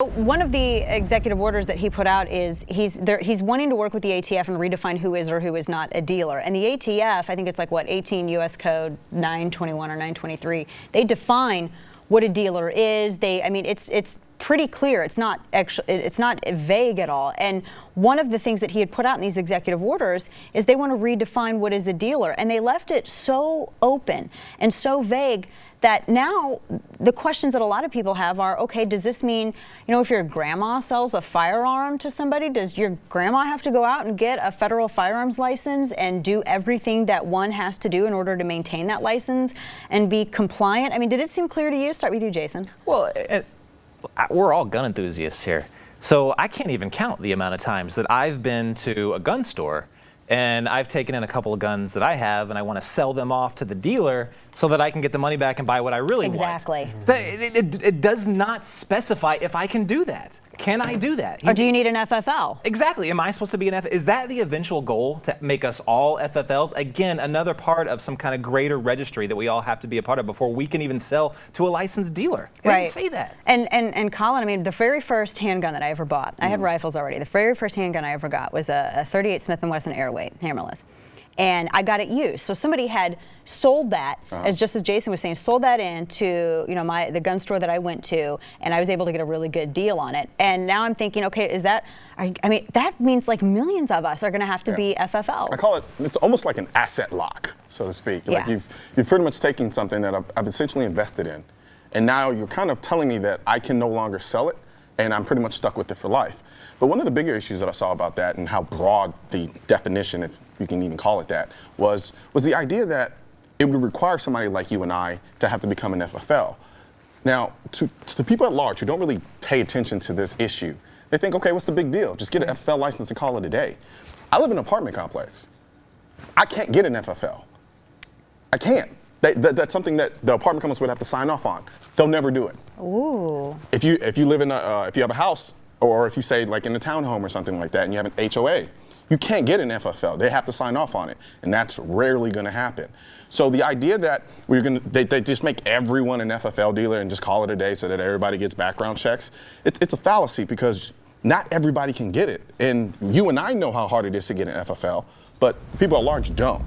One of the executive orders that he put out is he's wanting to work with the ATF and redefine who is or who is not a dealer. And the ATF, I think it's like what, 18 U.S. Code 921 or 923. They define what a dealer is. I mean, it's pretty clear. It's not vague at all. And one of the things that he had put out in these executive orders is they want to redefine what is a dealer, and they left it so open and so vague that now the questions that a lot of people have are, okay, does this mean, if your grandma sells a firearm to somebody, does your grandma have to go out and get a federal firearms license and do everything that one has to do in order to maintain that license and be compliant? I mean, did it seem clear to you? Start with you, Jason. Well, we're all gun enthusiasts here, so I can't even count the amount of times that I've been to a gun store and I've taken in a couple of guns that I have and I want to sell them off to the dealer so that I can get the money back and buy what I really want. Exactly. It does not specify if I can do that. Can I do that? Or do you need an FFL? Exactly. Am I supposed to be an FFL? Is that the eventual goal, to make us all FFLs? Again, another part of some kind of greater registry that we all have to be a part of before we can even sell to a licensed dealer. It didn't say that. And Colin, I mean, the very first handgun that I ever bought, I had rifles already. The very first handgun I ever got was a 38 Smith & Wesson Airweight, hammerless. And I got it used. So somebody had sold that, just as Jason was saying, sold that in to the gun store that I went to, and I was able to get a really good deal on it. And now I'm thinking, okay, I mean, that means like millions of us are going to have to be FFLs. I call it, it's almost like an asset lock, so to speak. Yeah. Like you've pretty much taken something that I've essentially invested in, and now you're kind of telling me that I can no longer sell it, and I'm pretty much stuck with it for life. But one of the bigger issues that I saw about that, and how broad the definition, if you can even call it that, was the idea that it would require somebody like you and I to have to become an FFL. Now, to the people at large who don't really pay attention to this issue, they think, okay, what's the big deal? Just get an FFL license and call it a day. I live in an apartment complex. I can't get an FFL. I can't. That's something that the apartment complex would have to sign off on. They'll never do it. Ooh. If you live in if you have a house, or if you say like in a townhome or something like that, and you have an HOA, you can't get an FFL. They have to sign off on it, and that's rarely going to happen. So the idea that they just make everyone an FFL dealer and just call it a day so that everybody gets background checks, it's a fallacy, because not everybody can get it. And you and I know how hard it is to get an FFL, but people at large don't.